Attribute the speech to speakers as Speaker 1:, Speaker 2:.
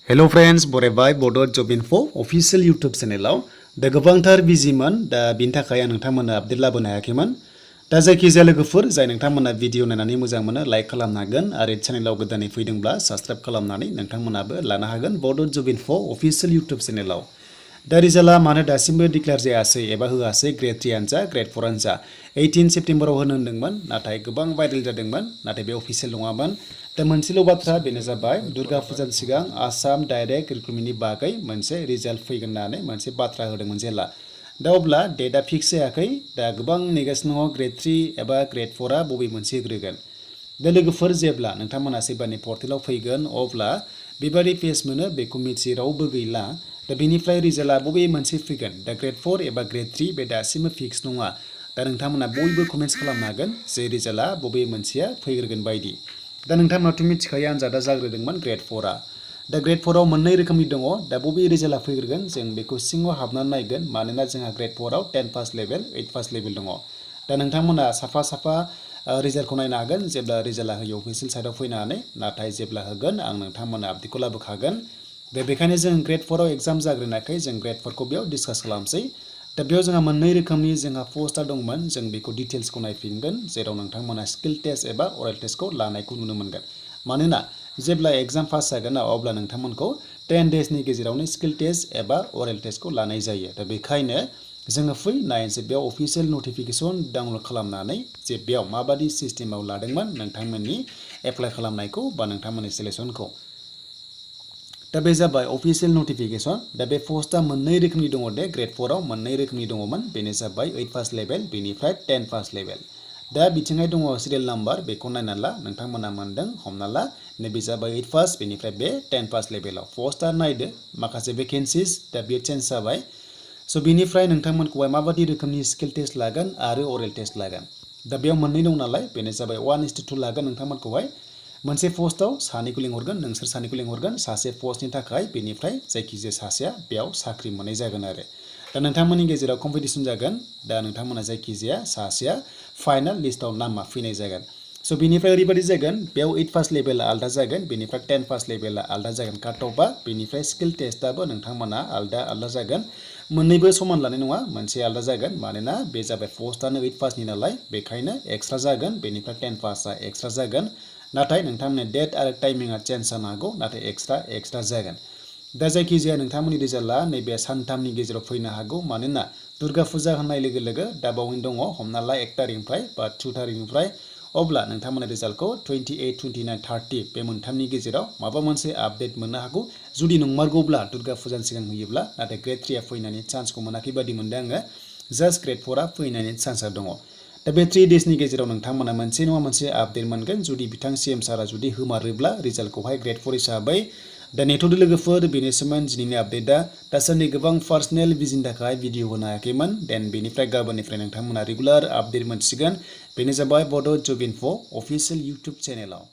Speaker 1: Hello friends, बरायबाय Bodo Job Info official YouTube channelआव दा गोबांथार बिजिमोन दा बिनि थाखाय आं नोंथांमोननो आपडेट लाबोनो हायाखैमोन दा जायखिजाया लोगोफोर जाय नोंथांमोना भिडिअ नायनानै मोजां मोनो लाइक खालामनो हागोन आरो चेनेलाव गोदानै फैदोंब्ला साबस्क्राइब खालामनानै नोंथांमोनाबो लानो हागोन Bodo Job Info official YouTube channelआव दा रिजाल्टआ मानो दासिमबो डिक्लेयार जायासै एबा होआसै ग्रेड 3 आनजा ग्रेड 4 आनजा 18 सेप्टेम्बराव होनो होनदोंमोन नाथाय गोबां भाइरेल जादोंमोन नाथाय बे अफिसियेल नङामोन दा मोनसेल' बाथ्रा बेनो जाबाय दुर्गा फुजानि सिगां आसाम डाइरेक्ट रिक्रुटमेन्टनि बागै मोनसे रिजाल्ट फैगोन होननानै मोनसे बाथ्रा होदोंमोन जेला दा अब्ला डेटआ फिक्स जायाखै दा गोबां नेगासिनो दङ ग्रेड 3 एबा ग्रेड 4 आ बबे मोनसे होग्रोगोन दा लोगोफोर जेब्ला नोंथांमोना सेबारनि पर्टेलाव फैगोन अब्ला बेबादि पेज मोनो बेखौ मिथियै रावबो गैला दा बेनिफ्राय रिजाल्टआ बबे मोनसे फैगोन दा ग्रेड 4 एबा ग्रेड 3 बे दासिमबो फिक्स नङा दा नोंथांमोना बयबो कमेन्ट्स खालामनो हागोन जे रिजाल्टआ बबे मोनसेया फैग्रोगोन बायदि दा नोंथांमोनाथ' मिथिखायो आनजादा जाग्रोदोंमोन ग्रेड 4 आ दा ग्रेड 4 आव मोननै रोखोमनि दङ दा बबे रिजाल्टआ फैग्रोगोन जों बेखौ सिङाव हाबनानै नायगोन मानोना जोंहा ग्रेड 4 आव 10 पास लेभेल 8 पास लेभेल दङ दा नोंथांमोना साफा साफा रिजाल्टखौ नायनो हागोन जेब्ला रिजाल्टआ होयो अफिसियेल साइटआव फैनानै नाथाय जेब्ला होगोन आं नोंथांमोना आपडेटखौ लाबोखागोन दा बेखायनो जों ग्रेड 4 आव एग्जाम जाग्रोनायखाय जों ग्रेड 4 खौ बेयाव डिसकास खालामसै दा बेयाव जोंहा मोननै रोखोमनि जोंहा पस्टार दंमोन जों बेखौ डिटेल्सखौ नायफिनगोन जेराव नोंथांमोना स्किल टेस्ट एबा अरेल टेस्टखौ लानायखौ नुनो मोनगोन मानोना जेब्ला एग्जाम पास जागोन अब्ला नोंथांमोनखौ 10 डेजनि गेजेरावनो स्किल टेस्ट एबा अरेल टेस्टखौ लानाय जायो दा बेखायनो जोङो फै नायनोसै बेयाव अफिसियेल नटिफिकेसन डाउनलड खालामनानै जे बेयाव माबादि सिस्टेमाव लादोंमोन नोंथांमोननि एप्लाइ खालामनायखौ बा नोंथांमोननि सिलेक्सनखौ दा बे जाबाय अफिसियेल नटिफिकेसन दा बे पस्टआ मोननै रोखोमनि दङ दे ग्रेड 4 आव मोननै रोखोमनि दङमोन बेनो जाबाय 8 पास लेभेल बेनिफ्राय 10 पास लेभेल दा बिथिंहाय दङ सिरियल नाम्बार बेखौ नायना ला नोंथांमोना मोनदों हमना ला नैबे जाबाय 8 पास बेनिफ्राय बे 10 पास लेभेलाव पस्टआ नायदो माखासे भेकेन्सिस दा बेयो चेन्ज जाबाय स' बिनिफ्राय नोंथांमोनखौहाय माबादि रोखोमनि स्किल टेस्ट लागोन आरो अरेल टेस्ट लागोन दा बेयाव मोननै दं नालाय बेनो जाबाय 1:2 लागोन नोंथांमोनखौहाय मोनसे पस्टआव सानैखौ लिंहरगोन नोंसोर सानैखौ लिंहरगोन सासे पस्टनि थाखाय बेनिफ्राय जायखिजाया सासेया बेयाव साख्रि मोननाय जागोन आरो दा नोंथांमोननि गेजेराव कम्पिटिसन जागोन दा नोंथांमोना जायखिजाया सासेया फाइनाल लिस्टआव नामा फैनाय जागोन स' बिनिफ्राय ओरैबायदि जागोन बेयाव 8 पास लेभेला आलदा जागोन बेनिफ्राय 10 पास लेभेला आलदा जागोन काट अफआ बेनिफ्राय स्किल टेस्टआबो नोंथांमोना आलदा आलदा जागोन मोननैबो समान लानाय नङा मोनसे आलदा जागोन मानोना बे जाबाय पस्टआनो 8 पासनि नालाय बेखायनो एक्सट्रा जागोन बेनिफ्राय 10 पासआ एक्सट्रा जागोन नाथाय नोंथांमोननि डेट आरो टाइमिंआ चेन्ज जानो हागौ नाथाय एक्सट्रा जागोन दा जायखिजाया नोंथांमोननि रिजाल्टआ नैबे सानथामनि गेजेराव फैनो हागौ मानोना दुर्गा फुजा होननाय लोगो लोगो दा बावैनो दङ हमना ला 1 तारिखनिफ्राय बा 2 तारिखनिफ्राय अब्ला नोंथांमोननि रिजाल्टखौ 28, 29, 30 बे मोनथामनि गेजेराव माबा मोनसे आपडेट मोननो हागौ जुदि नंमारगौब्ला दुर्गा फुजानि सिगां होयोब्ला नाथाय ग्रेड 3 आ फैनायनि चान्सखौ मोनाखै बादि मोनदों आङो जास्ट ग्रेड 4 आ फैनायनि चान्सआ दङ दा बे 3 डेजनि गेजेराव नोंथांमोना मोनसे नङा मोनसे आपडेट मोनगोन जुदि बिथां सीएम सारा जुदि होमारोब्ला रिजाल्टखौहाय ग्रेड 4 हिसाबै दा नेथ'दो लोगोफोर बेनोसोमोन दिनैनि आपडेटआ दासान्दि गोबां पार्सनेल बिजिनि थाखाय भिडिअ होनो हायाखैमोन देन बेनिफ्राय गाबोननिफ्राय नोंथांमोना रेगुलार आपडेट मोनसिगोन बेनो जाबाय बड' जब इनफो अफिसियेल इउटुब चेनेलाव